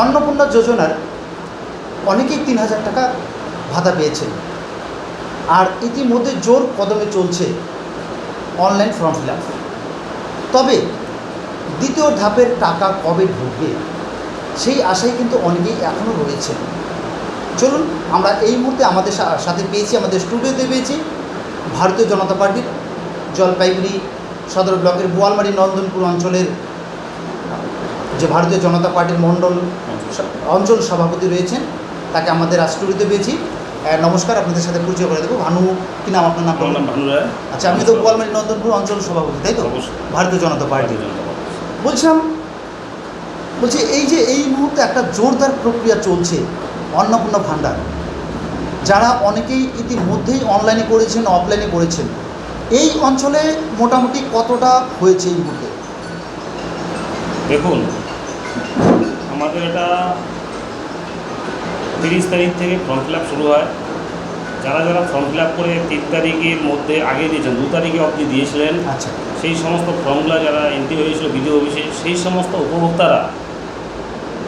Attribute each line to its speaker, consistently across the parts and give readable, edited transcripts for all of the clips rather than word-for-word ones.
Speaker 1: অন্নপূর্ণা যোজনার অনেকেই ৩,০০০ টাকা ভাতা পেয়েছেন, আর ইতিমধ্যে জোর কদমে চলছে অনলাইন ফর্ম ফিল আপ। তবে দ্বিতীয় ধাপের টাকা কবে ঢুকবে সেই আশায় কিন্তু অনেকেই এখনও রয়েছেন। চলুন আমরা এই মুহূর্তে আমাদের সাথে পেয়েছি, আমাদের স্টুডিওতে পেয়েছি ভারতীয় জনতা পার্টির জলপাইগুড়ি সদর ব্লকের বোয়ালমারি নন্দনপুর অঞ্চলের যে ভারতীয় জনতা পার্টির অঞ্চল সভাপতি রয়েছেন, তাকে আমাদের স্টুডিওতে পেয়েছি। নমস্কার, আপনাদের সাথে পরিচয় করে দেবো। ভানু কি নাম আপনার? নাম
Speaker 2: ভানু রায়।
Speaker 1: আচ্ছা, আপনি তো বোয়ালমারি নন্দনপুর অঞ্চল সভাপতি, তাই তো? ভারতীয় জনতা পার্টি। বলছি এই মুহূর্তে একটা জোরদার প্রক্রিয়া চলছে অন্নপূর্ণা ভাণ্ডার, যারা অনেকেই ইতিমধ্যেই অনলাইনে করেছেন, অফলাইনে করেছেন, এই অঞ্চলে মোটামুটি কতটা হয়েছে এই মুহূর্তে?
Speaker 2: দেখুন, আমাদের এটা 30 তারিখ থেকে ফর্ম ফিল আপ শুরু হয়। যারা যারা ফর্ম ফিল আপ করে 3 তারিখের মধ্যে আগে দিয়েছেন, 2 তারিখে অবধি দিয়েছিলেন,
Speaker 1: আচ্ছা,
Speaker 2: সেই সমস্ত ফর্মগুলো যারা এন্ট্রি হয়েছিল বিডিও অফিসে, সেই সমস্ত উপভোক্তারা,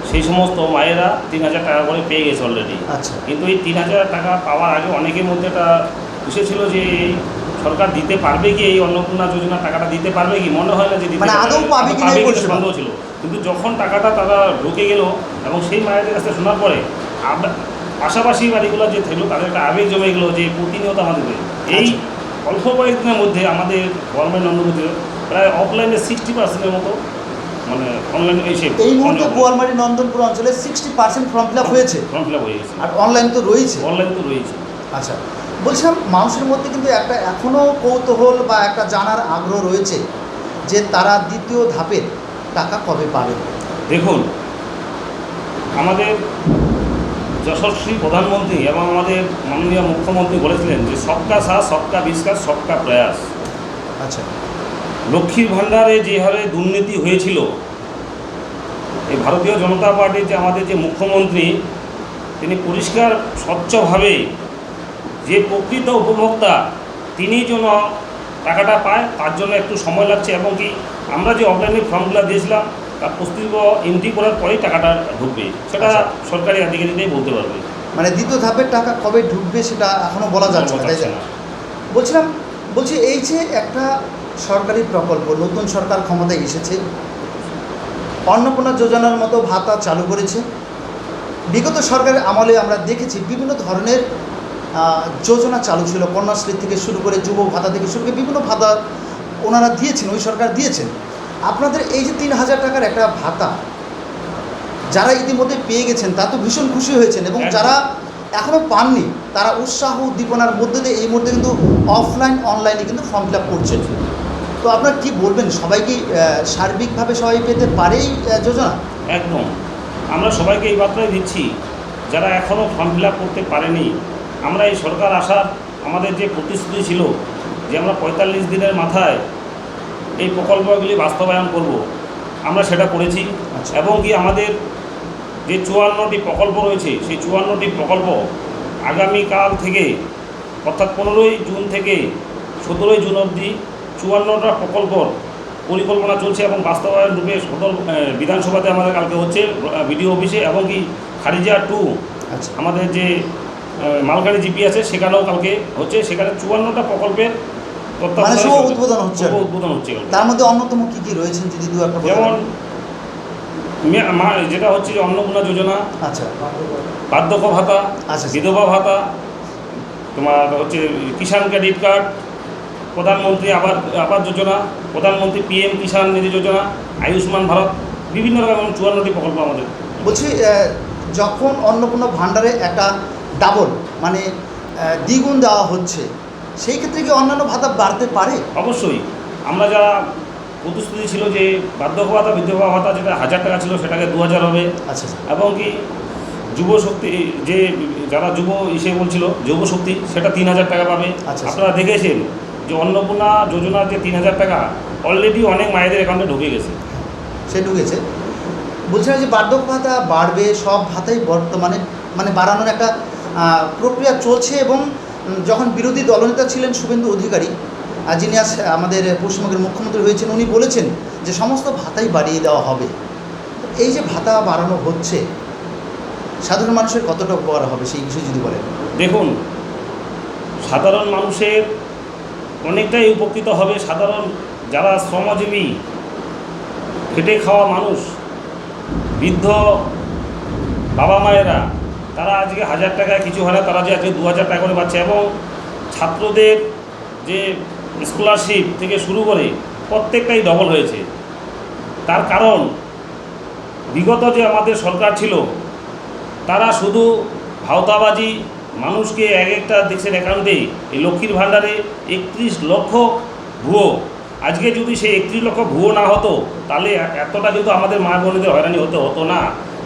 Speaker 2: সেই সমস্ত মায়েরা 3,000 টাকা করে পেয়ে গেছে অলরেডি।
Speaker 1: আচ্ছা,
Speaker 2: কিন্তু এই 3,000 টাকা পাওয়ার আগে অনেকের মধ্যে একটা বিষয় ছিল যে সরকার দিতে পারবে কি, এই অন্নপূর্ণা যোজনার টাকাটা দিতে পারবে কি, মনে হয় না যে দিতে
Speaker 1: আদৌ পাবে কি
Speaker 2: সন্দেহ ছিল। কিন্তু যখন টাকাটা তারা ঢুকে গেল এবং সেই মায়েদের কাছে শোনার পরে পাশাপাশি বাড়িগুলো যে থাকলো তাদের একটা আবেগ জমে গেলো যে প্রতিনিয়ত আমাদের এই অল্প কয়েকদিনের মধ্যে আমাদের গভর্নমেন্ট নন্দনপুরে প্রায় অফলাইনে 60% মতো, মানে অনলাইন
Speaker 1: এই মুহূর্তে বোয়ালমারি নন্দনপুর অঞ্চলে 60% ফর্ম ফিল আপ হয়েছে,
Speaker 2: হয়ে গেছে,
Speaker 1: আর অনলাইন তো রয়েছে। আচ্ছা, বলছিলাম মানুষের মধ্যে কিন্তু একটা এখনও কৌতূহল বা একটা জানার আগ্রহ রয়েছে যে তারা দ্বিতীয় ধাপের টাকা কবে পাবে।
Speaker 2: দেখুন, আমাদের যশস্বী প্রধানমন্ত্রী এবং আমাদের মাননীয় মুখ্যমন্ত্রী বলেছিলেন যে সবকা সাথ, সবকা বিকাশ, সবকা প্রয়াস।
Speaker 1: আচ্ছা,
Speaker 2: লক্ষ্মীর ভাণ্ডারে যে হারে দুর্নীতি হয়েছিল, এই ভারতীয় জনতা পার্টির যে আমাদের যে মুখ্যমন্ত্রী, তিনি পরিষ্কার স্বচ্ছভাবে যে প্রকৃত উপভোক্তা তিনি যেন টাকাটা পায়, তার জন্য একটু সময় লাগছে। এবং কি আমরা যে অফলাইনে ফর্মগুলো দিয়েছিলাম তার প্রস্তুতি এন্ট্রি করার পরেই টাকাটা ঢুকবে, সেটা সরকারি আধিকারিকরাই বলতে পারবে।
Speaker 1: মানে দ্বিতীয় ধাপের টাকা কবে ঢুকবে সেটা এখনও বলা যাচ্ছে না, তাই না? বলছি এই যে একটা সরকারি প্রকল্প, নতুন সরকার ক্ষমতায় এসেছে, অন্নপূর্ণা যোজনার মতো ভাতা চালু করেছে। বিগত সরকারের আমলে আমরা দেখেছি বিভিন্ন ধরনের যোজনা চালু ছিল, কন্যাশ্রী থেকে শুরু করে যুব ভাতা থেকে শুরু করে বিভিন্ন ভাতা ওনারা দিয়েছেন, ওই সরকার দিয়েছেন। আপনাদের এই যে 3,000 টাকার একটা ভাতা যারা ইতিমধ্যে পেয়ে গেছেন তা তো ভীষণ খুশি হয়েছেন, এবং যারা এখনও পাননি তারা উৎসাহ উদ্দীপনার মধ্যে দিয়ে এই মুহূর্তে কিন্তু অফলাইন অনলাইনে কিন্তু ফর্ম ফিল আপ করছেন। তো আপনারা কি বলবেন, সবাই কি সার্বিকভাবে সবাই পেতে পারে এই যোজনা?
Speaker 2: একদম, আমরা সবাইকে এই বার্তাই দিচ্ছি, যারা এখনও ফর্ম ফিল আপ করতে পারেনি। আমরা এই সরকার আসার আমাদের যে প্রতিশ্রুতি ছিল যে আমরা 45 দিনের মাথায় এই প্রকল্পগুলি বাস্তবায়ন করব, আমরা সেটা করেছি। এবং কি আমাদের যে 54টি প্রকল্প রয়েছে, সেই 54টি প্রকল্প আগামীকাল থেকে, অর্থাৎ 15ই জুন থেকে 17ই জুন অবধি 54টা প্রকল্পর পরিকল্পনা চলছে এবং বাস্তবায়ন রূপে সদর বিধানসভাতে আমাদের কালকে হচ্ছে বিডিও অফিসে, এবং কি খারিজা 2 আমাদের যে মালগাড়ি জিপি আছে সেখানেও কালকে হচ্ছে। সেখানে 54টা প্রকল্পের
Speaker 1: উদ্বোধন হচ্ছে। তার মধ্যে অন্যতম কী কী রয়েছেন যদি দু একটা?
Speaker 2: যেমন যেটা হচ্ছে অন্নপূর্ণা যোজনা,
Speaker 1: আচ্ছা,
Speaker 2: বার্ধক্য ভাতা, বিধবা ভাতা, তোমার হচ্ছে কিষাণ ক্রেডিট কার্ড, প্রধানমন্ত্রী আবাস যোজনা, প্রধানমন্ত্রী PM কিষাণ নিধি যোজনা, আয়ুষ্মান ভারত, বিভিন্ন রকম 54টি প্রকল্প আমাদের।
Speaker 1: বলছি, যখন অন্নপূর্ণা ভাণ্ডারে একটা ডাবল মানে দ্বিগুণ দেওয়া হচ্ছে, সেই ক্ষেত্রে কি অন্যান্য ভাতা বাড়তে পারে?
Speaker 2: অবশ্যই। আমরা যারা প্রতিশ্রুতি ছিল যে বার্ধক্য ভাতা, বিধবা ভাতা যেটা 1,000 টাকা ছিল সেটাকে 2,000 হবে।
Speaker 1: আচ্ছা,
Speaker 2: এবং কি যুব শক্তি, যে যারা যুব বলছিল যুব শক্তি, সেটা 3,000 টাকা পাবে। আপনারা দেখেছেন যে অন্নপূর্ণা যোজনার যে 3,000 টাকা অলরেডি অনেক মায়েদের অ্যাকাউন্টে ঢুকে গেছে।
Speaker 1: সে ঢুকেছে। বলছিলাম যে বার্ধক্য ভাতা বাড়বে, সব ভাতাই বর্তমানে মানে বাড়ানোর একটা প্রক্রিয়া চলছে। এবং যখন বিরোধী দলনেতা ছিলেন শুভেন্দু অধিকারী, যিনি আমাদের পশ্চিমবঙ্গের মুখ্যমন্ত্রী হয়েছেন, উনি বলেছেন যে সমস্ত ভাতাই বাড়িয়ে দেওয়া হবে। এই যে ভাতা বাড়ানো হচ্ছে সাধারণ মানুষের কতটা উপকার হবে সেই বিষয়ে যদি বলেন।
Speaker 2: দেখুন, সাধারণ মানুষের অনেকটাই উপকৃত হবে। সাধারণ যারা শ্রমজীবী খেটে খাওয়া মানুষ, বৃদ্ধ বাবা মায়েরা, তারা আজকে 1000 টাকায় কিছু হয় না, তারা যে আজকে 2000 টাকা করে পাচ্ছে। এবং ছাত্রদের যে স্কলারশিপ থেকে শুরু করে প্রত্যেকটাই ডবল হয়েছে। তার কারণ বিগত যে আমাদের সরকার ছিল তারা শুধু ভাওতাবাজি, মানুষকে এক একটা দেশের অ্যাকাউন্টে এই লক্ষ্মীর ভাণ্ডারে 31 লক্ষ ভুয়ো। আজকে যদি সেই 31 লক্ষ ভুয়ো না হতো তাহলে এতটা কিন্তু আমাদের মা বোনেদের হয়রানি হতো না।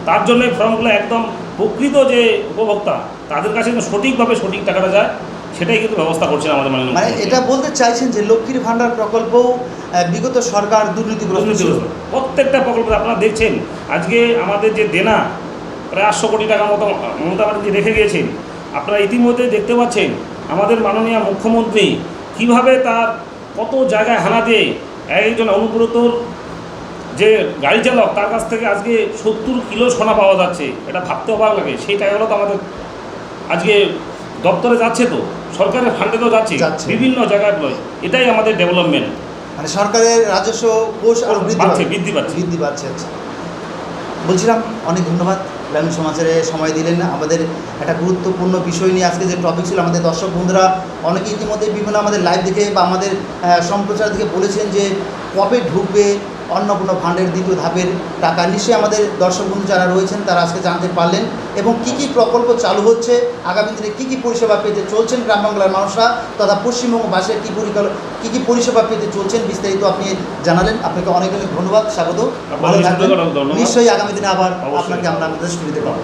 Speaker 2: তার জন্যই ফর্মগুলো একদম প্রকৃত যে উপভোক্তা তাদের কাছে কিন্তু সঠিকভাবে সঠিক টাকাটা যায়, সেটাই কিন্তু ব্যবস্থা করছেন আমাদের মাননীয়
Speaker 1: মানে
Speaker 2: মুখ্যমন্ত্রী।
Speaker 1: এটা বলতে চাইছেন যে লক্ষ্মীর ভাণ্ডার প্রকল্পও বিগত সরকার দুর্নীতিগ্রস্ত ছিল।
Speaker 2: প্রত্যেকটা প্রকল্পে আপনারা দেখছেন আজকে আমাদের যে দেনা প্রায় 800 কোটি টাকার মতো মমতা ব্যানার্জি রেখে গিয়েছেন। আপনারা ইতিমধ্যে দেখতে পাচ্ছেন আমাদের মাননীয় মুখ্যমন্ত্রী কিভাবে তার কত জায়গায় হানা দিয়ে একজন অনুব্রতর যে গাড়ি চালক তার কাছ থেকে আজকে 70 কিলো সোনা পাওয়া যাচ্ছে। এটা ভাবতে অবাক লাগে। সেই টাকাগুলো তো আমাদের আজকে দপ্তরে যাচ্ছে, তো সরকারের ফান্ডে তো যাচ্ছে
Speaker 1: যাচ্ছে।
Speaker 2: বিভিন্ন জায়গায় নয়। এটাই আমাদের ডেভেলপমেন্ট।
Speaker 1: মানে সরকারের রাজস্ব কোষ আরও
Speaker 2: বৃদ্ধি পাচ্ছে।
Speaker 1: আচ্ছা, বলছিলাম অনেক ধন্যবাদ গ্রামীণ সমাজের সময় দিলেন। আমাদের একটা গুরুত্বপূর্ণ বিষয় নিয়ে আজকে যে টপিক ছিল, আমাদের দর্শক বন্ধুরা অনেকে ইতিমধ্যে বিভিন্ন আমাদের লাইভ দেখে বা আমাদের সম্প্রচার থেকে বলেছেন যে কবে ঢুকবে অন্নপূর্ণা ফান্ডের দ্বিতীয় ধাপের টাকা। নিশ্চয়ই আমাদের দর্শক বন্ধু যারা রয়েছেন তারা আজকে জানতে পারলেন এবং কী কী প্রকল্প চালু হচ্ছে, আগামী দিনে কী কী পরিষেবা পেতে চলছেন গ্রাম বাংলার মানুষরা তথা পশ্চিমবঙ্গবাসীর কী কী পরিষেবা পেতে চলছেন বিস্তারিত আপনি জানালেন। আপনাকে অনেক অনেক ধন্যবাদ, স্বাগত, ভালো থাকবেন। নিশ্চয়ই আগামী দিনে আবার আপনাকে আমরা আমাদের স্টুডিওতে পাবো।